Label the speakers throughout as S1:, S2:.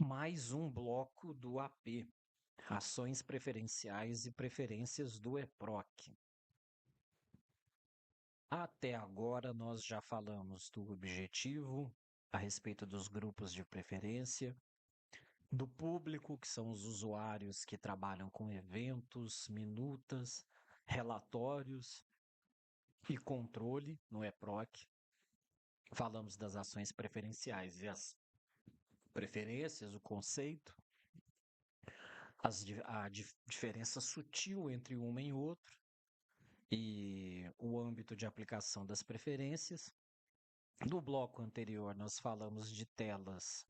S1: Mais um bloco do AP, Ações Preferenciais e Preferências do EPROC. Até agora nós já falamos do objetivo, a respeito dos grupos de preferência, do público, que são os usuários que trabalham com eventos, minutas, relatórios e controle no EPROC. Falamos das ações preferenciais e as preferências, o conceito, a diferença sutil entre uma e outro e o âmbito de aplicação das preferências. No bloco anterior, nós falamos de telas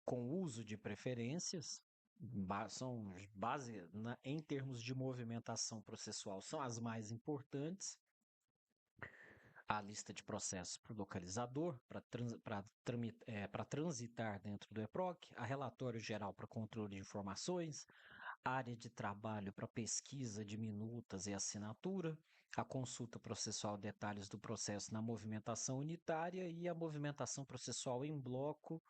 S1: com uso de preferências, são em termos de movimentação processual, são as mais importantes. A lista de processos por localizador, para transitar dentro do EPROC, a relatório geral para controle de informações, área de trabalho para pesquisa de minutas e assinatura, a consulta processual detalhes do processo na movimentação unitária e a movimentação processual em bloco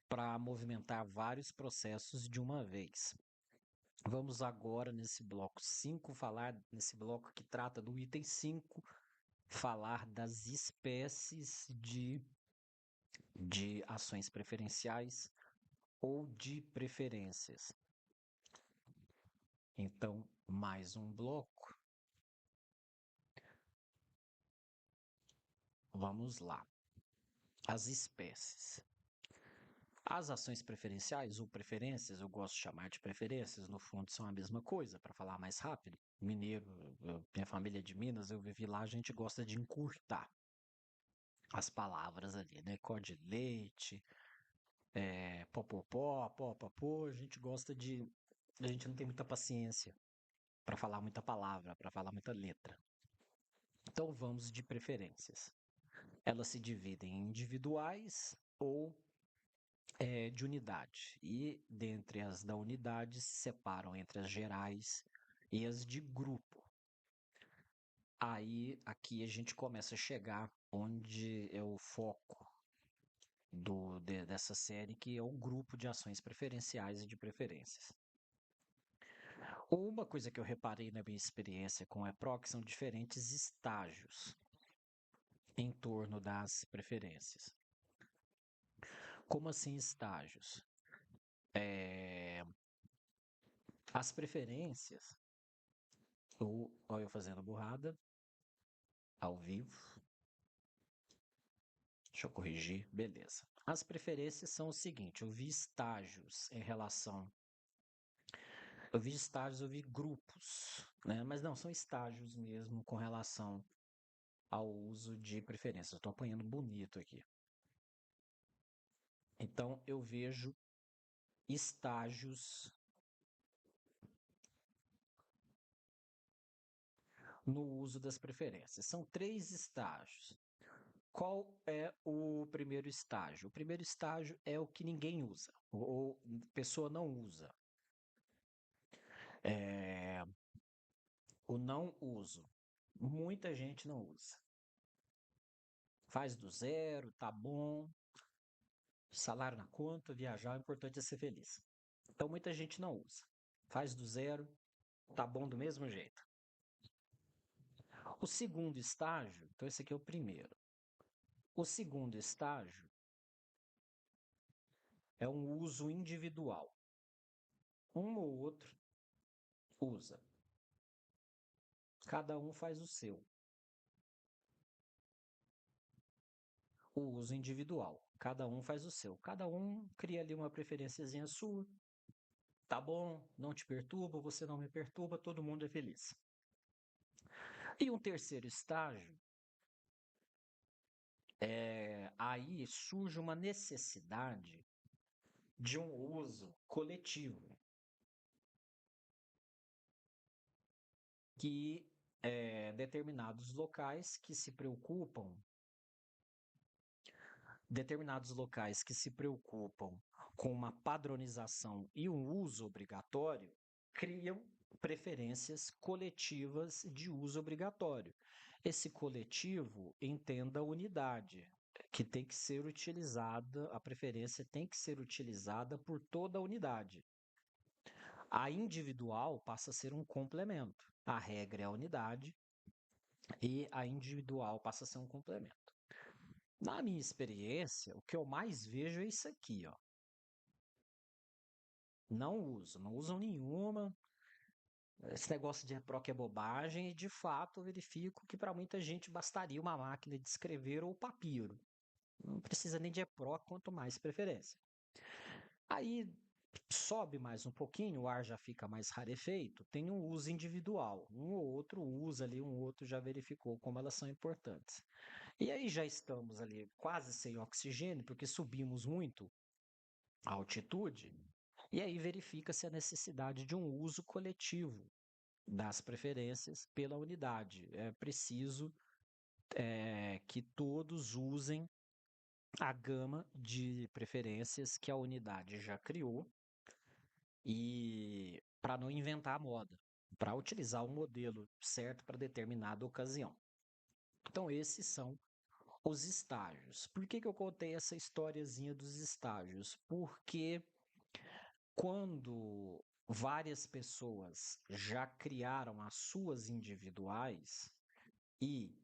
S1: para movimentar vários processos de uma vez. Vamos agora, nesse bloco 5, nesse bloco que trata do item 5, falar das espécies de ações preferenciais ou de preferências. Então, mais um bloco. Vamos lá. As espécies. As ações preferenciais ou preferências, eu gosto de chamar de preferências, no fundo são a mesma coisa, para falar mais rápido. Mineiro, minha família é de Minas, eu vivi lá, a gente gosta de encurtar as palavras ali, né? Código de leite, popopó, popopô, a gente gosta de. A gente não tem muita paciência para falar muita palavra, para falar muita letra. Então vamos de preferências. Elas se dividem em individuais ou de unidade. E dentre as da unidade se separam entre as gerais e as de grupo. Aí aqui a gente começa a chegar onde é o foco dessa série, que é o grupo de ações preferenciais e de preferências. Uma coisa que eu reparei na minha experiência com o EPROC são diferentes estágios em torno das preferências. Como assim estágios? As preferências, olha eu fazendo burrada, ao vivo. Deixa eu corrigir, beleza. As preferências são o seguinte, eu vi estágios em relação... Eu vi estágios, eu vi grupos, né? Mas não, são estágios mesmo com relação ao uso de preferências. Eu estou apanhando bonito aqui. Então, eu vejo estágios no uso das preferências. São 3 estágios. Qual é o primeiro estágio? O primeiro estágio é o que ninguém usa, ou pessoa não usa. O não uso. Muita gente não usa. Faz do zero, tá bom. Salário na conta, viajar, o importante é ser feliz. Então muita gente não usa. Faz do zero, tá bom do mesmo jeito. O segundo estágio, então esse aqui é o primeiro. O segundo estágio é um uso individual. Um ou outro usa. Cada um faz o seu. O uso individual. Cada um faz o seu. Cada um cria ali uma preferenciazinha sua. Tá bom, não te perturba, você não me perturba, todo mundo é feliz. E um terceiro estágio, aí surge uma necessidade de um uso coletivo, que determinados locais que se preocupam com uma padronização e um uso obrigatório, criam preferências coletivas de uso obrigatório. Esse coletivo entenda a unidade. que tem que ser utilizada, a preferência tem que ser utilizada por toda a unidade. A individual passa a ser um complemento. A regra é a unidade e a individual passa a ser um complemento. Na minha experiência, o que eu mais vejo é isso aqui, ó. Não usam nenhuma. Esse negócio de REPROC é bobagem e, de fato, eu verifico que para muita gente bastaria uma máquina de escrever ou papiro. Não precisa nem de REPROC, quanto mais preferência. Aí sobe mais um pouquinho, o ar já fica mais rarefeito, tem um uso individual. Um ou outro usa ali, um outro já verificou como elas são importantes. E aí já estamos ali quase sem oxigênio, porque subimos muito a altitude, e aí verifica-se a necessidade de um uso coletivo das preferências pela unidade. É preciso que todos usem a gama de preferências que a unidade já criou e para não inventar a moda, para utilizar o modelo certo para determinada ocasião. Então, esses são os estágios. Por que eu contei essa historiazinha dos estágios? Porque quando várias pessoas já criaram as suas individuais e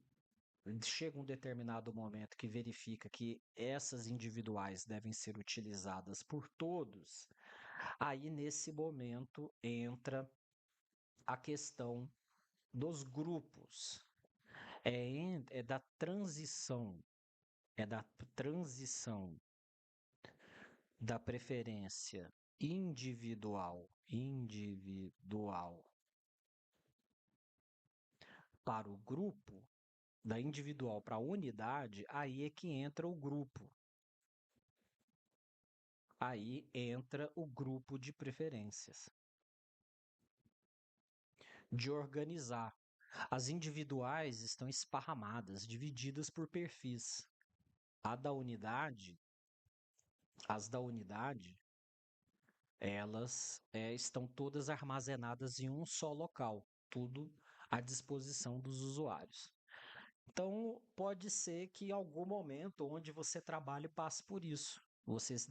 S1: chega um determinado momento que verifica que essas individuais devem ser utilizadas por todos, aí nesse momento entra a questão dos grupos. É da transição, é da transição da preferência individual para o grupo, da individual para a unidade, aí é que entra o grupo. Aí entra o grupo de preferências. De organizar. As individuais estão esparramadas, divididas por perfis. As da unidade, elas estão todas armazenadas em um só local, tudo à disposição dos usuários. Então, pode ser que em algum momento onde você trabalhe passe por isso. Vocês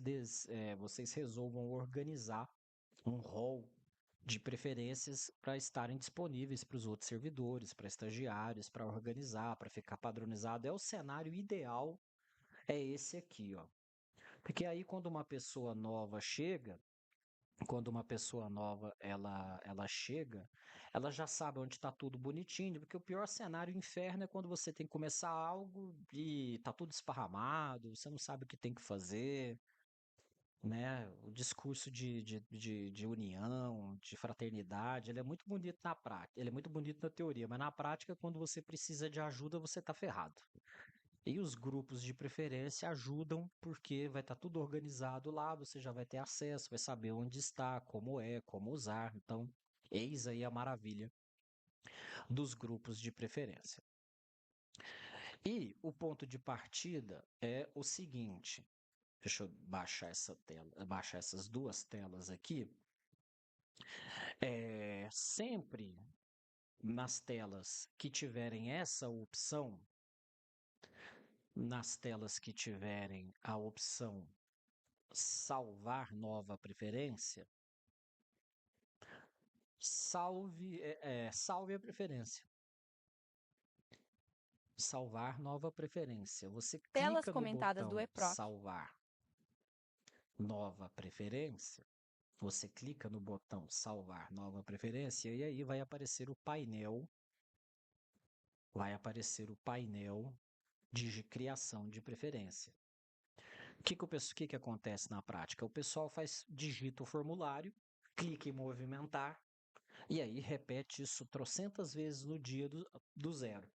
S1: resolvam organizar um rol de preferências para estarem disponíveis para os outros servidores, para estagiários, para organizar, para ficar padronizado. É o cenário ideal, é esse aqui, ó. Porque aí quando uma pessoa nova ela chega, ela já sabe onde está tudo bonitinho, porque o pior cenário inferno é quando você tem que começar algo e tá tudo esparramado, você não sabe o que tem que fazer, né? O discurso de união, de fraternidade, ele é muito bonito na prática, ele é muito bonito na teoria, mas na prática, quando você precisa de ajuda, você tá ferrado. E os grupos de preferência ajudam porque vai estar tudo organizado lá, você já vai ter acesso, vai saber onde está, como usar. Então, eis aí a maravilha dos grupos de preferência. E o ponto de partida é o seguinte. Deixa eu baixar essa tela, baixar essas duas telas aqui. Sempre nas telas que tiverem essa opção, nas telas que tiverem a opção salvar nova preferência, salve a preferência. Salvar nova preferência. Você
S2: Telas
S1: clica no
S2: comentadas do
S1: botão
S2: EPROC.
S1: salvar nova preferência. Você clica no botão salvar nova preferência e aí vai aparecer o painel. Vai aparecer o painel de criação de preferência. O que acontece na prática? O pessoal digita o formulário, clica em movimentar e aí repete isso trocentas vezes no dia do zero.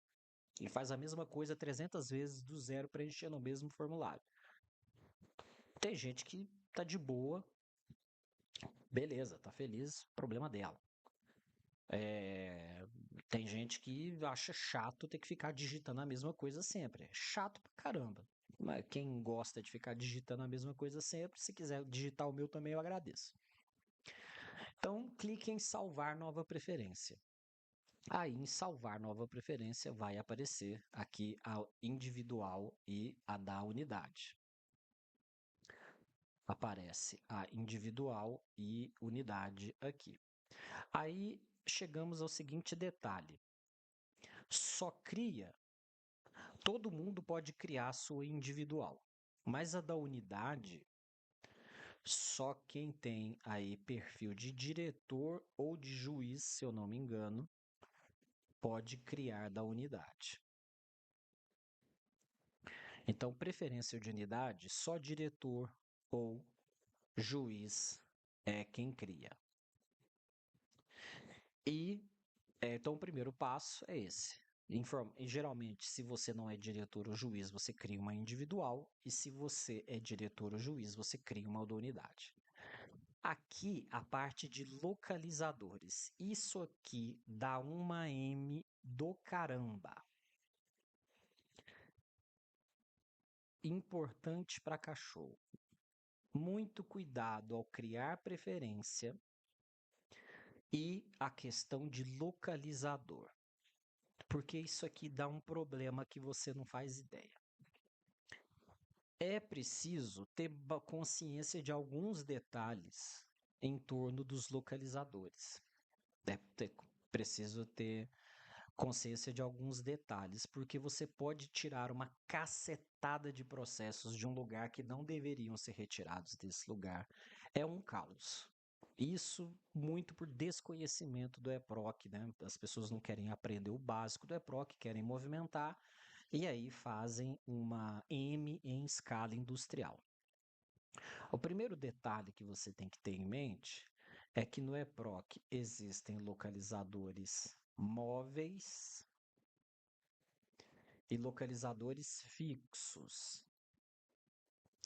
S1: Ele faz a mesma coisa 300 vezes do zero preenchendo o mesmo formulário. Tem gente que tá de boa, beleza, tá feliz, problema dela. Tem gente que acha chato ter que ficar digitando a mesma coisa sempre. É chato pra caramba. Mas quem gosta de ficar digitando a mesma coisa sempre, se quiser digitar o meu também, eu agradeço. Então, clique em salvar nova preferência. Aí, em salvar nova preferência, vai aparecer aqui a individual e a da unidade. Aparece a individual e unidade aqui. Aí chegamos ao seguinte detalhe: só cria, todo mundo pode criar a sua individual, mas a da unidade, só quem tem aí perfil de diretor ou de juiz, se eu não me engano, pode criar da unidade. Então, preferência de unidade, só diretor ou juiz é quem cria. E então o primeiro passo é esse. Geralmente, se você não é diretor ou juiz, você cria uma individual, e se você é diretor ou juiz, você cria uma da unidade. Aqui a parte de localizadores. Isso aqui dá uma M do caramba. Importante para cachorro. Muito cuidado ao criar preferência e a questão de localizador, porque isso aqui dá um problema que você não faz ideia. É preciso ter consciência de alguns detalhes em torno dos localizadores. Preciso ter consciência de alguns detalhes, porque você pode tirar uma cacetada de processos de um lugar que não deveriam ser retirados desse lugar. É um caos. Isso muito por desconhecimento do EPROC, né? As pessoas não querem aprender o básico do EPROC, querem movimentar, e aí fazem uma M em escala industrial. O primeiro detalhe que você tem que ter em mente é que no EPROC existem localizadores móveis e localizadores fixos,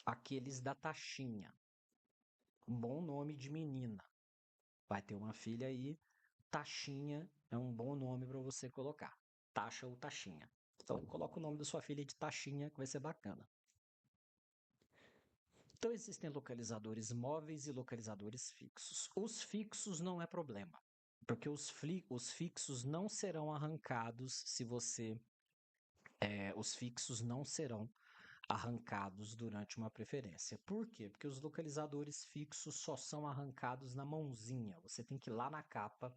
S1: aqueles da taxinha. Um bom nome de menina. Vai ter uma filha aí, Taxinha é um bom nome para você colocar. Taxa ou Taxinha. Então, coloca o nome da sua filha de Taxinha, que vai ser bacana. Então, existem localizadores móveis e localizadores fixos. Os fixos não é problema, porque os fixos não serão arrancados se você. Os fixos não serão arrancados durante uma preferência. Por quê? Porque os localizadores fixos só são arrancados na mãozinha. Você tem que ir lá na capa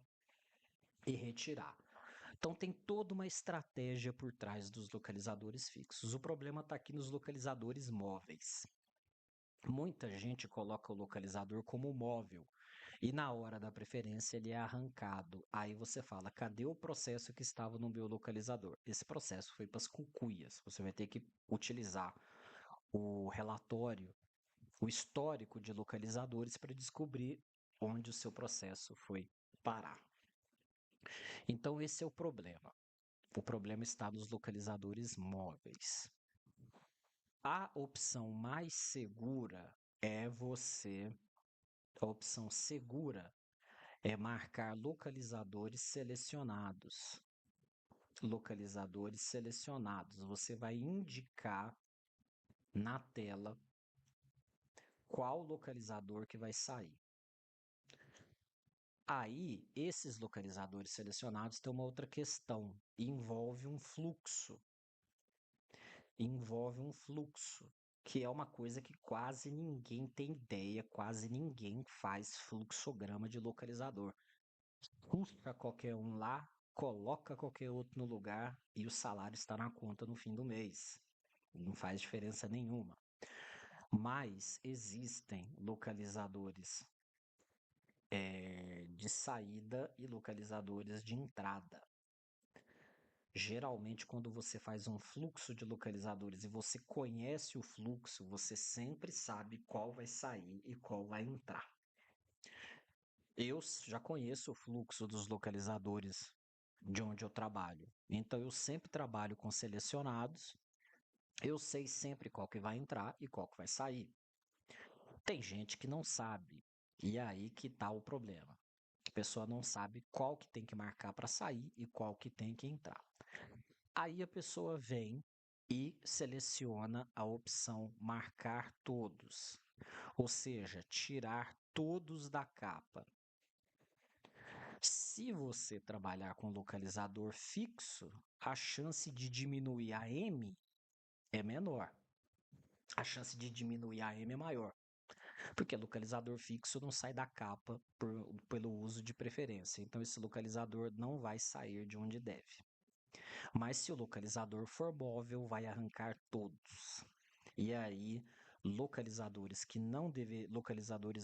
S1: e retirar. Então tem toda uma estratégia por trás dos localizadores fixos. O problema está aqui nos localizadores móveis. Muita gente coloca o localizador como móvel e na hora da preferência ele é arrancado. Aí você fala, cadê o processo que estava no meu localizador? Esse processo foi para as cucuias. Você vai ter que utilizar o relatório, o histórico de localizadores para descobrir onde o seu processo foi parar. Então esse é o problema. O problema está nos localizadores móveis. A opção mais segura é você. A opção segura é marcar localizadores selecionados. Localizadores selecionados. Você vai indicar na tela qual localizador que vai sair. Aí, esses localizadores selecionados têm uma outra questão. Envolve um fluxo. Que é uma coisa que quase ninguém tem ideia, quase ninguém faz fluxograma de localizador. Puxa qualquer um lá, coloca qualquer outro no lugar e o salário está na conta no fim do mês. Não faz diferença nenhuma. Mas existem localizadores de saída e localizadores de entrada. Geralmente, quando você faz um fluxo de localizadores e você conhece o fluxo, você sempre sabe qual vai sair e qual vai entrar. Eu já conheço o fluxo dos localizadores de onde eu trabalho, então eu sempre trabalho com selecionados, eu sei sempre qual que vai entrar e qual que vai sair. Tem gente que não sabe, e é aí que está o problema. A pessoa não sabe qual que tem que marcar para sair e qual que tem que entrar. Aí a pessoa vem e seleciona a opção marcar todos, ou seja, tirar todos da capa. Se você trabalhar com localizador fixo, a chance de diminuir a M é menor. A chance de diminuir a M é maior. Porque localizador fixo não sai da capa pelo uso de preferência. Então, esse localizador não vai sair de onde deve. Mas se o localizador for móvel, vai arrancar todos. E aí, localizadores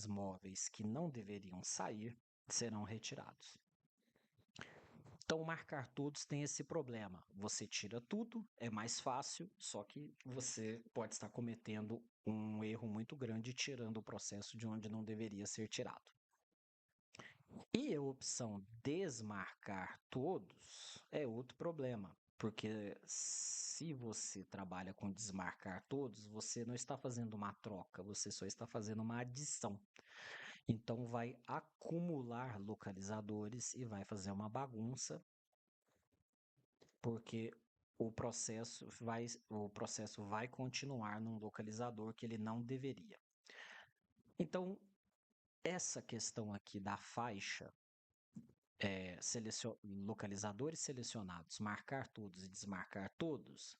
S1: móveis que não deveriam sair serão retirados. Então, marcar todos tem esse problema. Você tira tudo, é mais fácil, só que você pode estar cometendo um erro muito grande tirando o processo de onde não deveria ser tirado. E a opção desmarcar todos é outro problema, porque se você trabalha com desmarcar todos, você não está fazendo uma troca, você só está fazendo uma adição. Então vai acumular localizadores e vai fazer uma bagunça, porque o processo vai continuar num localizador que ele não deveria. Então, essa questão aqui da faixa, localizadores selecionados, marcar todos e desmarcar todos,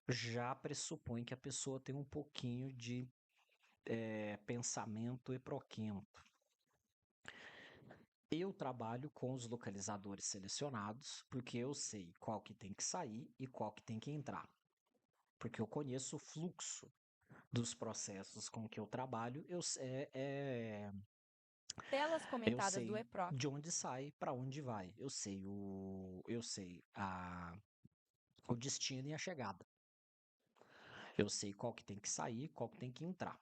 S1: já pressupõe que a pessoa tem um pouquinho de pensamento eproquento. Eu trabalho com os localizadores selecionados porque eu sei qual que tem que sair e qual que tem que entrar. Porque eu conheço o fluxo dos processos com que eu trabalho,
S2: Telas
S1: eu
S2: comentadas do
S1: sei
S2: EPROC.
S1: de onde sai, para onde vai. Eu sei o destino e a chegada. Eu sei qual que tem que sair, qual que tem que entrar.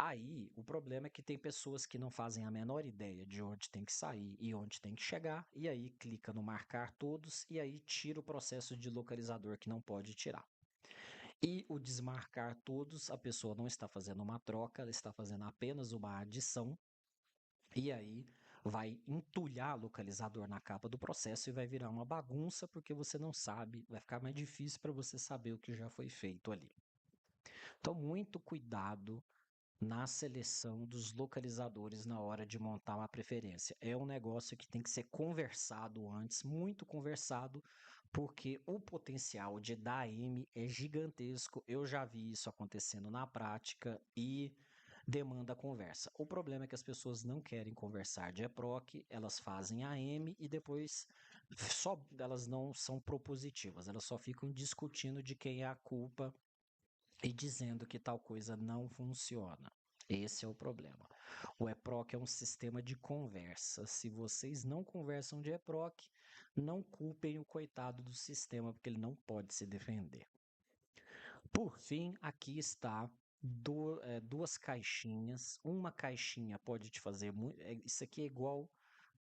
S1: Aí, o problema é que tem pessoas que não fazem a menor ideia de onde tem que sair e onde tem que chegar, e aí clica no marcar todos e aí tira o processo de localizador que não pode tirar. E o desmarcar todos, a pessoa não está fazendo uma troca, ela está fazendo apenas uma adição, e aí vai entulhar localizador na capa do processo e vai virar uma bagunça porque você não sabe, vai ficar mais difícil para você saber o que já foi feito ali. Então, muito cuidado na seleção dos localizadores na hora de montar uma preferência. É um negócio que tem que ser conversado antes, muito conversado, porque o potencial de dar M é gigantesco. Eu já vi isso acontecendo na prática e demanda conversa. O problema é que as pessoas não querem conversar de EPROC, elas fazem a M e depois elas não são propositivas, elas só ficam discutindo de quem é a culpa e dizendo que tal coisa não funciona. Esse é o problema. O EPROC é um sistema de conversa. Se vocês não conversam de EPROC, não culpem o coitado do sistema, porque ele não pode se defender. Por fim, aqui está duas caixinhas. Uma caixinha pode te fazer muito. Isso aqui é igual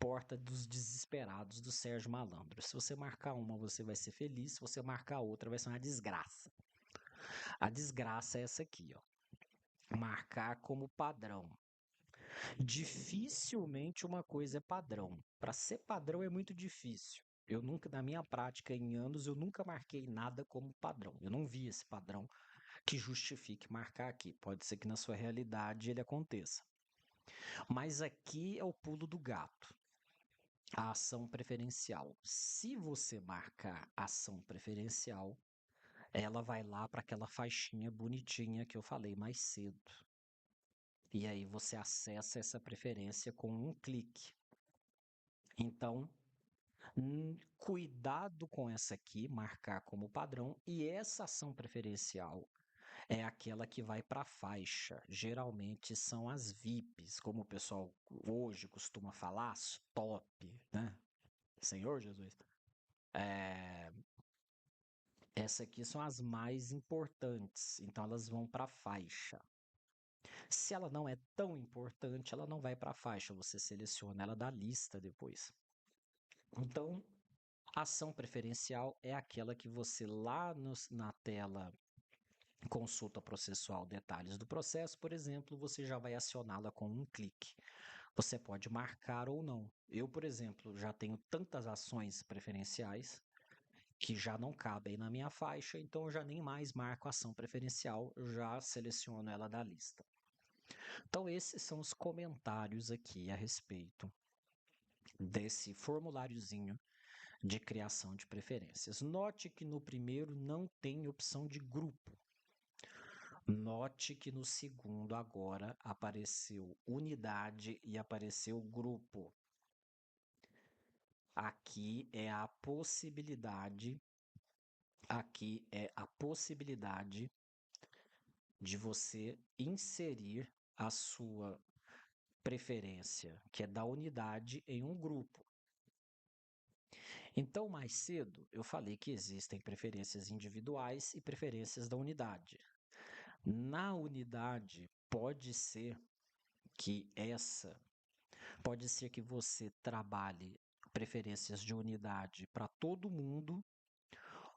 S1: Porta dos Desesperados do Sérgio Malandro. Se você marcar uma, você vai ser feliz. Se você marcar outra, vai ser uma desgraça. A desgraça é essa aqui, ó. Marcar como padrão. Dificilmente uma coisa é padrão. Para ser padrão é muito difícil. Eu nunca, na minha prática em anos, eu nunca marquei nada como padrão. Eu não vi esse padrão que justifique marcar aqui. Pode ser que na sua realidade ele aconteça. Mas aqui é o pulo do gato. A ação preferencial. Se você marcar ação preferencial, ela vai lá para aquela faixinha bonitinha que eu falei mais cedo. E aí você acessa essa preferência com um clique. Então, cuidado com essa aqui, marcar como padrão, e essa ação preferencial é aquela que vai para a faixa. Geralmente são as VIPs, como o pessoal hoje costuma falar, as top, né? Senhor Jesus. É, essa aqui são as mais importantes, então elas vão para a faixa. Se ela não é tão importante, ela não vai para a faixa, você seleciona ela da lista depois. Então, ação preferencial é aquela que você lá na tela consulta processual, detalhes do processo, por exemplo, você já vai acioná-la com um clique. Você pode marcar ou não. Eu, por exemplo, já tenho tantas ações preferenciais que já não cabem na minha faixa, então eu já nem mais marco ação preferencial, eu já seleciono ela da lista. Então, esses são os comentários aqui a respeito desse formuláriozinho de criação de preferências. Note que no primeiro não tem opção de grupo. Note que no segundo agora apareceu unidade e apareceu grupo. Aqui é a possibilidade de você inserir a sua preferência, que é da unidade, em um grupo. Então, mais cedo, eu falei que existem preferências individuais e preferências da unidade. Na unidade, pode ser que você trabalhe preferências de unidade para todo mundo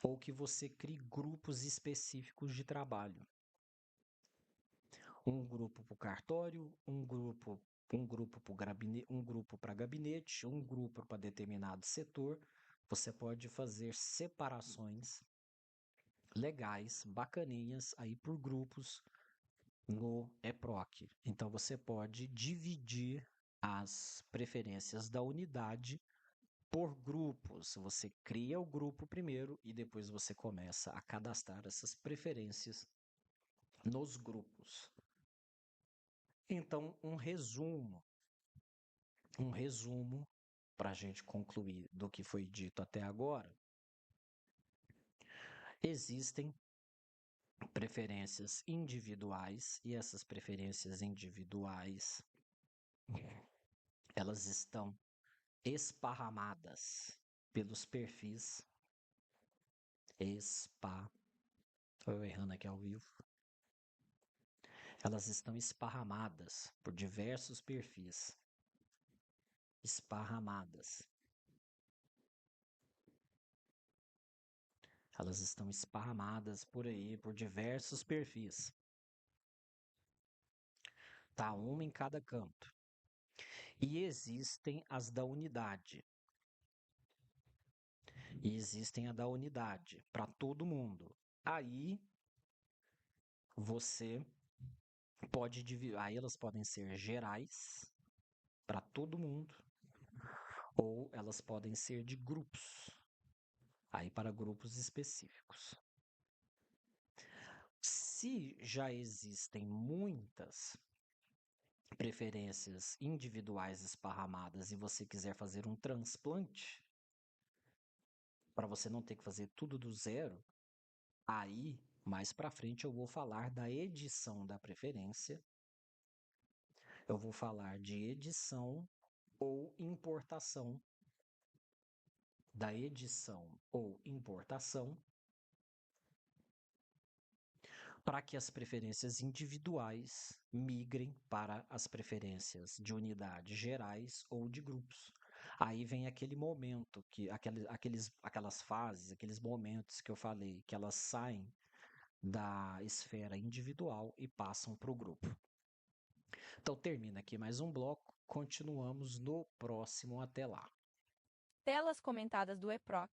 S1: ou que você crie grupos específicos de trabalho. Um grupo para o cartório, um grupo para gabinete, um grupo para determinado setor. Você pode fazer separações legais, bacaninhas aí por grupos no EPROC. Então você pode dividir as preferências da unidade por grupos. Você cria o grupo primeiro e depois você começa a cadastrar essas preferências nos grupos. Então, um resumo para a gente concluir do que foi dito até agora. Existem preferências individuais e essas preferências individuais elas estão esparramadas pelos perfis. Estou errando aqui ao vivo. Elas estão esparramadas por diversos perfis. Elas estão esparramadas por aí, por diversos perfis. Tá uma em cada canto. E existem as da unidade. E existem a da unidade para todo mundo. Aí você pode dividir. Aí elas podem ser gerais para todo mundo, ou elas podem ser de grupos. Aí para grupos específicos. Se já existem muitas preferências individuais esparramadas e você quiser fazer um transplante, para você não ter que fazer tudo do zero, aí mais para frente eu vou falar da edição da preferência. Eu vou falar de edição ou importação. Da edição ou importação para que as preferências individuais migrem para as preferências de unidade gerais ou de grupos. Aí vem aquele momento, aquelas fases, aqueles momentos que eu falei, que elas saem da esfera individual e passam para o grupo. Então termina aqui mais um bloco, continuamos no próximo, até lá.
S2: Telas comentadas do EPROC.